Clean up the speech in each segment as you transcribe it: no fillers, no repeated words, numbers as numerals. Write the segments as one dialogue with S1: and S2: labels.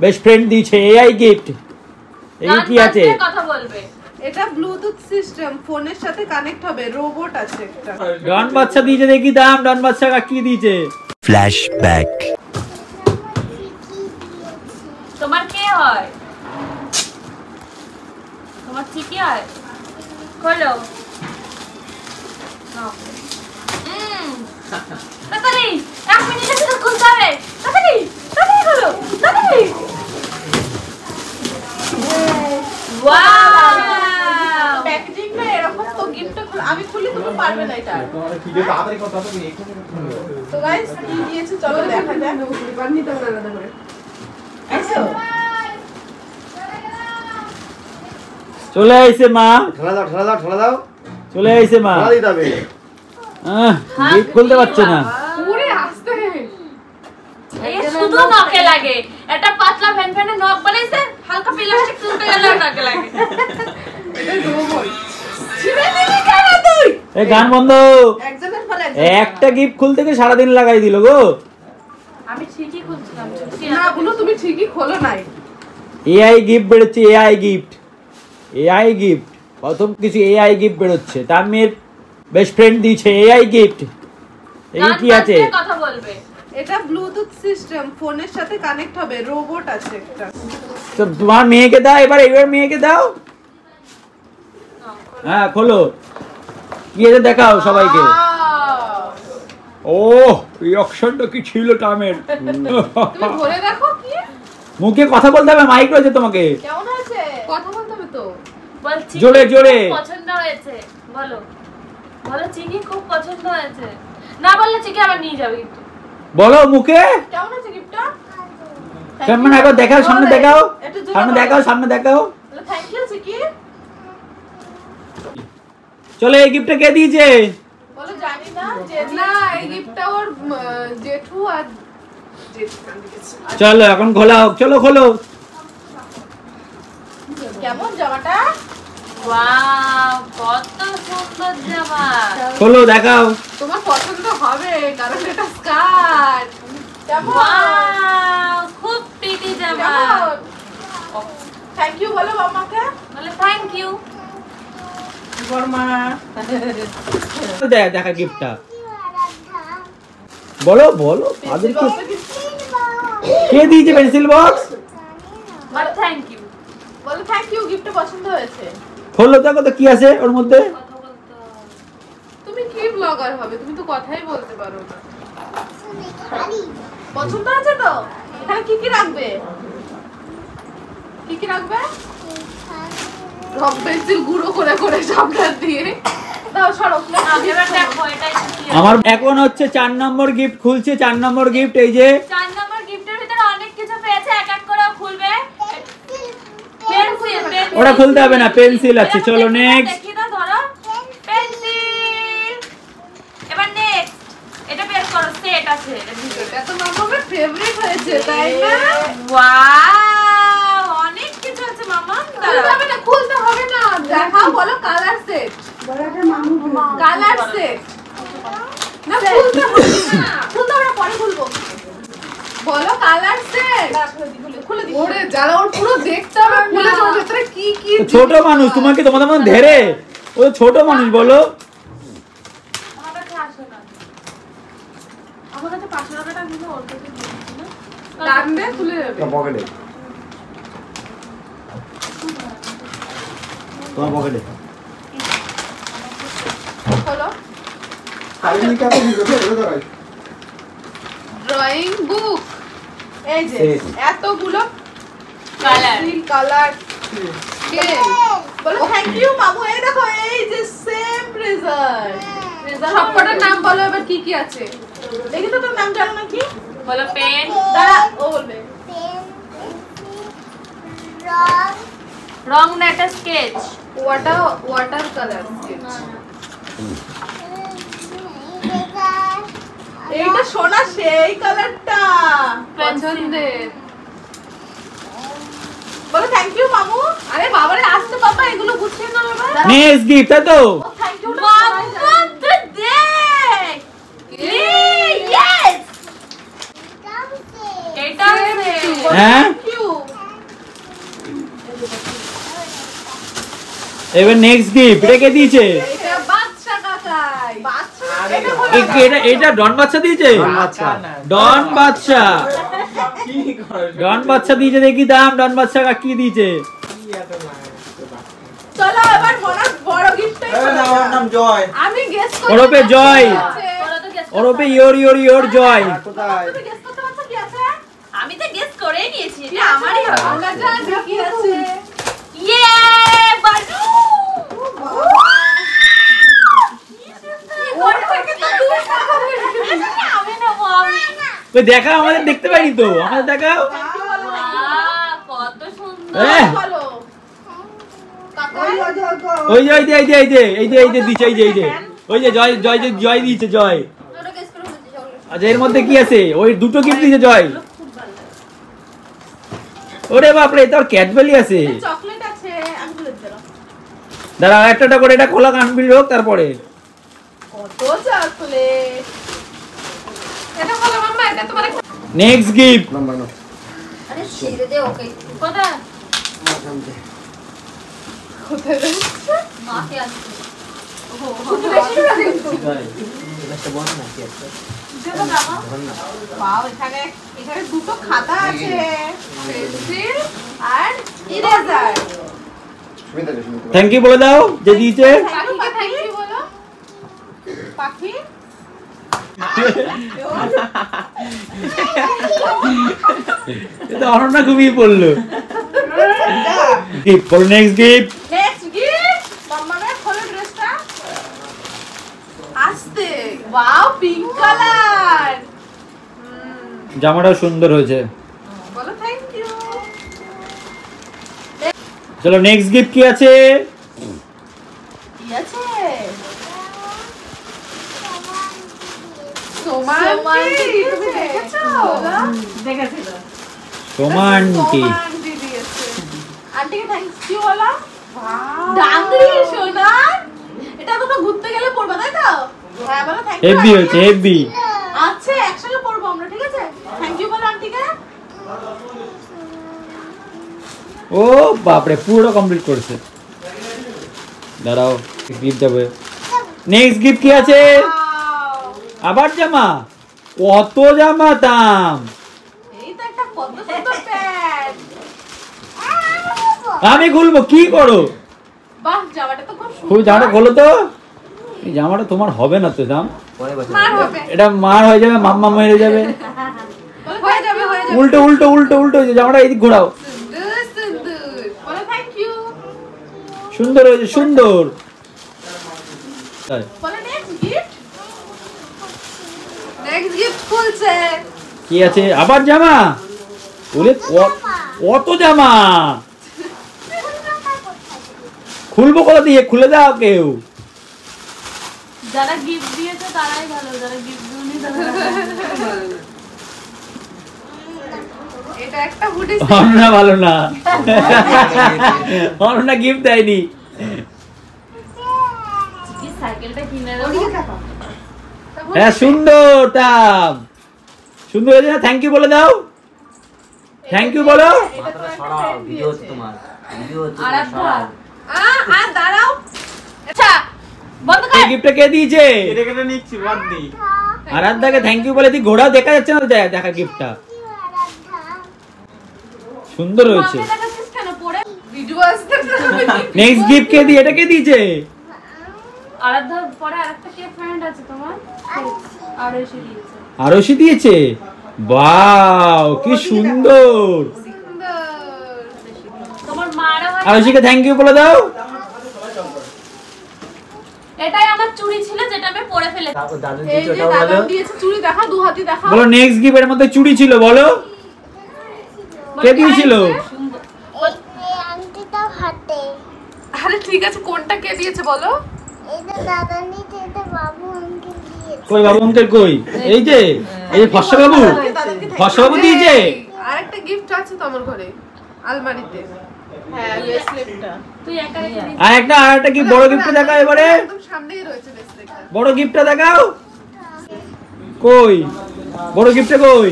S1: Best friend দিয়েছে AI gift. এই কি আছে?
S2: কথা বলবে।
S3: এটা ব্লুটুথ সিস্টেম, ফোনের সাথে কানেক্ট হবে, রোবট আছে একটা।
S1: ডন বাচ্চা দিয়েছে, দেখি দাম ডন বাচ্চা কি দিয়েছে।
S4: ফ্ল্যাশব্যাক।
S2: তোমার কে হয়? তোমার ঠিকই হয়। খোলো। তাড়াতাড়ি 1 মিনিটে শুধু খুলতে হবে। তাড়াতাড়ি তাড়াতাড়ি খোলো তাড়াতাড়ি। ওয়াও,
S3: প্যাকেজিং না এরকম তো গিফট আমি খুলি, তুমি পারবে না এটা।
S5: তোমার কি যে তাড়াতাড়ি কথা তো এখানে খুলবে।
S3: তো গাইস কি দিয়েছে চলো দেখা যাক। বানি তো না দাদা করে আইসো।
S1: চলে আইছে মা।
S5: ঢালা দাও ঢালা দাও ঢালা দাও।
S1: চলে আইছে মা।
S5: ঢালা দিতে হবে।
S1: গিফট খুলতে পারছে না।
S3: পুরো আসতে
S2: এই শুধু নকে লাগে। এটা পাতলা ফ্যান নক বানাইছে, হালকা প্লাস্টিক তুলতে গেলে নকে লাগে।
S3: এটা রোবট ছিড়ে দিলি কেন তুই?
S1: এই গান বন্ধ।
S3: একজনের ফলে
S1: একটা গিফট খুলতে গিয়ে সারা দিন লাগাই দিল গো।
S2: আমি ঠিকই খুলছিলাম।
S3: না বলো তুমি ঠিকই খোলো নাই।
S1: এআই গিফট বেরোচ্ছে, এআই গিফট। এআই গিফট প্রথম কিছু এআই গিফট বেরোচ্ছে। তার মেয়ের বেস্ট ফ্রেন্ড দিয়েছে এআই গিফট। এই কি আছে?
S2: কথা বলবে।
S3: এটা ব্লুটুথ সিস্টেম, ফোনের সাথে কানেক্ট হবে, রোবট আছে একটা।
S1: তো তোমার মেয়েকে দাও, এবার মেয়েকে দাও। হ্যাঁ খোলো, কি আছে দেখাও সবাইকে। ও রিঅ্যাকশনটা কি ছিল টামের।
S3: তুমি ধরে দেখো কি
S1: মুখে কথা বলতে হবে, মাইক রয়েছে তোমাকে।
S3: কেমন আছে? কথা বলতে হবে তো।
S2: বলছি
S1: জোরে জোরে
S2: পছন্দ হয়েছে বলো। বলো চিকি খুব পছন্দ হয়েছে। না বললে চিকি আবার নিয়ে যাবে কিন্তু।
S1: বলো মুখে।
S3: কেমন আছে গিফটটা?
S1: কেমন একবার দেখাও, সামনে দেখাও, সামনে দেখাও, সামনে দেখাও।
S3: থ্যাংক ইউ চিকি।
S1: চলো এই গিফটটা কে দিয়েছে?
S3: বলো জানি না। না এই গিফটটা ওর জেঠু আর জেঠু দিয়েছে।
S1: চলো এখন খোলা হোক, চলো খোলো।
S3: কেমন জামাটা?
S2: ওয়াও, কত সুন্দর জামা।
S1: খোলো দেখাও।
S3: তোমার পছন্দ হবে কারণ এটা স্কার্ট। কেমন?
S2: ওয়াও, খুব প্রিটি জামা।
S3: থ্যাংক ইউ বলো মামাকে।
S2: বলে থ্যাংক ইউ।
S3: বর্মা
S1: দেখা গিফটটা বলো বলো। কে দিয়েছে পেন্সিল বক্স?
S2: বলে থ্যাংক ইউ।
S3: বলো থ্যাংক ইউ, গিফটটা পছন্দ হয়েছে।
S1: খোলো দেখো তো কি আছে ওর মধ্যে।
S2: কথা বলতে হবে।
S3: তুমি কি ব্লগার হবে? তুমি তো কথাই বলতে পারো না। পছন্দ আছে তো? এখানে কি কি রাখবে? কি কি রাখবে? রং পেন্সিল গুঁড়ো করে করে সবটা দিয়ে দাও। সরো
S2: এবার দেখো এটা কি আছে।
S1: আমার এখন হচ্ছে 4 নম্বর গিফট খুলছে। 4 নম্বর গিফট এই যে
S2: 4 নম্বর গিফটের ভিতরে অনেক কিছু পেয়েছে, এক এক করে খুলবে। পেন্সিল।
S1: ওটা খুলতে হবে না, পেন্সিল আছে। চলো নেক্সট।
S2: দেখি না, ধরো পেন্সিল। এবার নেক্সট এটা বের করো, সেট আছে এর ভিতরে।
S3: এটা তো মামার ফেভারিট হয়েছে তাই না?
S2: ওয়াও, অনেক কিছু আছে মামা।
S3: খুলতে হবে না। দেখাও, বলো কালার সেট। কালার সেট না, খুলতে হবে না। খুলতে হবে না, পরে খুলবো। বলো কালার সেট। খুলে দি। ওরে যারা ওর পুরো দেখতে হবে, খুলে ওর ভিতরে কি কি।
S1: ছোট মানুষ, তোমাকে তোমাদের মধ্যে ধরে ও ছোট মানুষ। বলো
S2: আমার কাছে আসো না। আমার কাছে 500 টাকাটা দিল, ওর কাছে দিয়েছি না।
S3: টানবে খুলে যাবে।
S5: পকেটে তোমার পকেটে
S3: খোলো।
S5: সাইডে কি আপনি ভিডিও করে দাঁড়াই।
S3: Drawing book. এই যে এতগুলো
S2: কালার।
S3: Colour scale. বলো থ্যাংক ইউ মামু। এই দেখো, এই যে সেম রেজাল্ট। সবকটার নাম বলো এবার কি কি আছে। দেখি তো তোর নাম জানো নাকি?
S2: বলো পেন।
S3: দাঁড়া, ও বলবে।
S2: রং না, একটা স্কেচ।
S3: Water colour sketch. এইটা সোনা সেই কালারটা পছন্দের। বলো থ্যাংক ইউ মামু। আরে বাবারে আসতে বাবা, এগুলো গুছিয়ে নাও এবার।
S1: নেক্সট গিফট তো।
S3: Thank you.
S2: মামা দে।
S1: এবার নেক্সট গিফট এটা কে দিয়েছে?
S3: এটা বাচ্চা কাকাই।
S1: এটা ডন বাচ্চা দিয়েছে? ডন বাচ্চা দিয়েছে। দেখি দাম ডন বাচ্চা কি দিয়েছে।
S3: চলো এবার বড় গিফটটাই
S5: নাম জয়।
S3: আমি গেস করি।
S1: ওরপে জয়,
S2: ওরা তো guess
S1: ওরপে ইয়োর জয়।
S5: কোথায়?
S3: তুমি গেস করতে পারছো কি আছে?
S2: আমি তো গেস করেই নিয়েছি
S3: কি
S2: এটা আমারই হবে
S3: আমরা জানি কি আছে।
S2: ইয়ে বালু ওর থেকে তো দূর আমি নেবো আমি
S1: ওই দেখা আমাদের দেখতে পাইনি তো, আমাদের দেখাও।
S2: কত সুন্দর
S3: বলো কাকাই।
S1: ওই যে দিচ্ছে, ওই যে জয় দিয়েছে জয়।
S3: তোরা গেস করে বলছিস সকলে।
S1: আচ্ছা এর মধ্যে কি আছে? ওই দুটো গিফট দিয়েছে জয়। ওরে বাপরে, তোর ক্যাডবেরি আছে।
S3: চকলেট আছে আমি বলে দিলাম।
S1: দাঁড়া একটা করে এটা খোলা কানবিল হোক তারপরে।
S3: কত চকলেট। এটা বলো মাম্মা, এটা তোমার একটা
S1: নেক্সট গিফট।
S5: নাম্বার নাও।
S3: আরে ছেড়ে দে ওকে।
S2: কোথায়
S3: কোথায় রে?
S2: মাকে আসছে
S3: বেশি না কিন্তু।
S5: একটা বল না কি একটা।
S2: দেখো বাবা
S3: ওয়াও, এখানে দুটো খাতা আছে, পেন্সিল আর ইরেজার।
S5: সুমিতা রে।
S1: থ্যাংক ইউ বলে দাও যে দিয়েছে।
S3: পাখিকে থ্যাংক ইউ বলো। পাখি
S1: এটা অনন্যা ঘুমিয়ে পড়লো। গিফট বলো নেক্সট গিফট।
S3: নেক্সট গিফট মাম্মামের খোলো ড্রেসটা। আস্তে, ওয়াও পিঙ্ক কালার।
S1: জামাটাও সুন্দর হয়েছে।
S3: বলো থ্যাংক ইউ।
S1: চলো নেক্সট গিফট কি আছে?
S3: কি আছে? সোমান্টি, তুমি দেখেছো? দেখেছি তো।
S1: রোমান্টিক।
S3: সোমান্টি দিয়েছে। আন্টিকে থ্যাংক ইউ বলো। ডাংরি সোনা, এটা তো ঘুরতে গেলে পড়বা তাই তো? হ্যাঁ বলো থ্যাংক ইউ।
S1: হেভি হয়েছে হেভি।
S3: আচ্ছা একসাথে পড়বো আমরা, ঠিক আছে? থ্যাংক ইউ বলো আন্টিকে।
S1: ও বাপরে, পুরো কমপ্লিট করেছে। দাঁড়াও গিফট দেবে। নেক্সট গিফট কি আছে? আবার জামা। কত জামা দাম?
S3: এই তো একটা কত সুন্দর প্যান্ট।
S1: আমি খুলবো, কি করো?
S3: বাহ জামাটা তো খুব
S1: খুব
S3: সুন্দর।
S1: জামাটা খোলো তো। এই জামাটা তোমার হবে না তো দাম।
S3: মার হবে।
S1: এটা মার হয়ে যাবে, মাম্মা মেরে যাবে।
S3: বলো হয়ে যাবে হয়ে যাবে।
S1: উল্টো হয়েছে জামাটা, এদিক ঘোরাও।
S3: সুন্দর সুন্দর। বলো থ্যাংক ইউ।
S1: সুন্দর হয়েছে সুন্দর।
S3: বলো নেক্সট গিফট। নেক্সট গিফট খুলছে।
S1: কি আছে? আবার জামা। ওরে কত জামা। খুলবো কোথা দিয়ে? খুলে দাও কেউ।
S2: যারা গিফট দিয়েছে তারাই ভালো, যারা গিফট দেয়নি তারা
S3: এটা একটা হুডি।
S1: অনন্যা ভালো না। অনন্যা গিফট দেয়নি।
S2: কি সাইকেলটা কিনে দেবো।
S1: হ্যাঁ সুন্দর দাম। সুন্দর হয়েছে না? থ্যাংক ইউ বলে দাও। থ্যাংক ইউ বলো।
S2: আরাধ্যা
S3: দাঁড়াও। আচ্ছা বন্ধ
S1: এই
S3: কর।
S1: গিফটটা কে দিয়েছে?
S5: এটা নিচ্ছি বাদ দি।
S1: আরাধ্যাকে থ্যাংক ইউ বলে দি। ঘোড়া দেখা যাচ্ছে না, দেখা গিফটটা সুন্দর হয়েছে।
S3: মাকে দেখাচ্ছিস কেন পড়ে? ভিডিও আসছে।
S1: নেক্সট গিফট কে দিয়ে? এটা কে দিয়েছে?
S2: আরাধ্যা পরে আরেকটা কে ফ্রেন্ড আছে তোমার? আর এসে দিয়েছে।
S1: আরশি দিয়েছে। ওয়াও কি সুন্দর।
S2: তোমার মারা হয়।
S1: আরশিকে থ্যাংক ইউ বলে দাও।
S2: এটাই আমার চুড়ি ছিল যেটা আমি পরে ফেলেছি।
S3: এই যে দাদা দিয়েছে চুড়ি, দেখা দু হাতি দেখা।
S1: বলো নেক্সট গিফট এর মধ্যে চুড়ি ছিল, বলো কে দিয়েছিল?
S4: আংটিটা হাতে।
S3: আরে ঠিক আছে কোনটা কে দিয়েছে বলো?
S4: এটা দাদা নিচে, এটা বাবু আঙ্কেল দিয়েছে।
S1: কই বাবু আঙ্কেল কই? এই যে ফর্সা বাবু। ফর্সা বাবু দিয়েছে।
S3: আরেকটা গিফট আছে তো আমার ঘরে আলমারিতে। হ্যাঁ ব্রেসলেটটা।
S2: তুই একা রেখে দিয়েছিস।
S1: আর একটা কি বড় গিফট দেখাও এবারে।
S3: একদম সামনেই রয়েছে ব্রেসলেটটা।
S1: বড় গিফটটা দেখাও। কই বড় গিফটটা কই?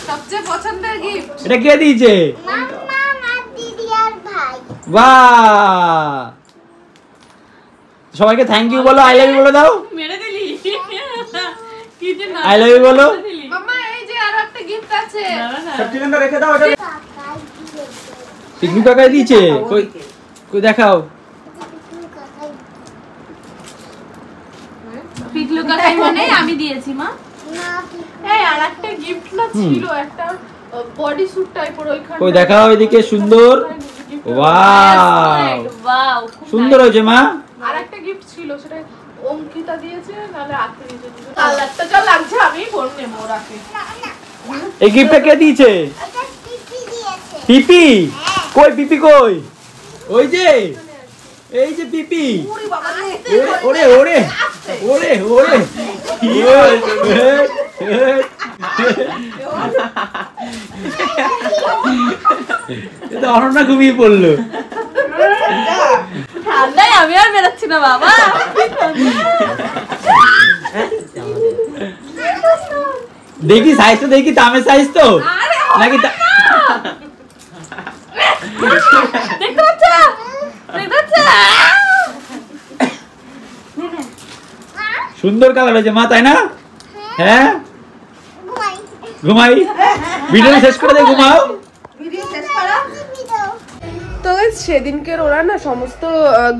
S3: সবচেয়ে পছন্দের গিফট।
S1: এটা কে দিয়েছে?
S4: মাম্মা আর দিদি আর ভাই।
S1: বাহ সবাইকে থ্যাংক ইউ বলো, আই লাভ ইউ বলে দাও।
S2: মেরে দিলি কি যে না
S1: I love you বলো।
S3: মাম্মা এই যে আরো একটা গিফট আছে।
S5: সব চিকেনটা রেখে দাও এটা।
S4: কাকাই দিয়েছে
S1: পিকনিক কাকাই দিয়েছে, কই কই দেখাও।
S4: কাকাই
S2: পিকলু কাকাই মানে আমি দিয়েছি মা।
S4: না
S3: এই আরেকটা গিফট না ছিল একটা বডি স্যুট টাইপের ওইখানে।
S1: কই দেখাও এদিকে, সুন্দর। ওয়াও
S2: ওয়াও
S1: সুন্দর হয়েছে মা।
S3: আরেকটা গিফট ছিল সেটা অঙ্কিতা দিয়েছে নালে আত্রি দিয়েছে। কালারটা যা লাগছে আমি ফোন নেব রাখি।
S1: এই গিফটটা কে দিয়েছে?
S4: এটা টিপি দিয়েছে
S1: পিপি কই, পিপি কই? ওই যে, এই যে পিপি।
S3: ওরে বাবা
S1: ওরে ওরে ওরে ওরে এটা অনন্যা ঘুমিয়ে পড়লো।
S2: ঠান্ডায় আমি আর বেরোচ্ছি না বাবা।
S1: দেখি সাইজটা, দেখি দামের সাইজ তো নাকি
S2: দেখতে পাচ্ছ দেখতে পাচ্ছ?
S1: সুন্দর কালার হয়েছে মা, তাই না? হ্যাঁ
S4: ঘুমাই
S1: ঘুমাই, ভিডিও শেষ করে দে, ঘুমাও।
S4: টিপি দাও
S3: তো সেদিনকের ওরা না সমস্ত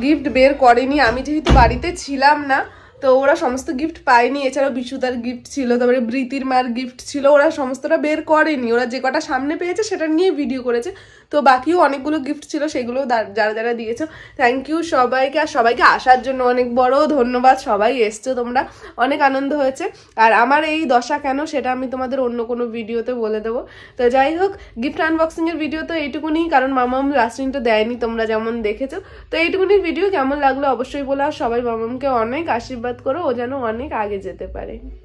S3: গিফট বের করেনি, আমি যেহেতু বাড়িতে ছিলাম না তো ওরা সমস্ত গিফট পায়নি। এছাড়াও বিশুদার গিফট ছিল, তারপরে বৃতির মার গিফট ছিল, ওরা সমস্তটা বের করেনি। ওরা যে কটা সামনে পেয়েছে সেটা নিয়ে ভিডিও করেছে। তো বাকিও অনেকগুলো গিফট ছিল, সেগুলো যারা যারা দিয়েছো থ্যাংক ইউ সবাইকে। আর সবাইকে আসার জন্য অনেক বড় ধন্যবাদ, সবাই এসছো তোমরা, অনেক আনন্দ হয়েছে। আর আমার এই দশা কেন সেটা আমি তোমাদের অন্য কোনো ভিডিওতে বলে দেবো। তো যাই হোক, গিফট আনবক্সিংয়ের ভিডিও তো এইটুকুনি, কারণ মামাম লাস্টিংটা দেয়নি তোমরা যেমন দেখেছো। তো এইটুকুনি ভিডিও কেমন লাগলো অবশ্যই বলো। আর সবাই মামামকে অনেক আশীর্বাদ করো, ও যেন অনেক আগে যেতে পারে।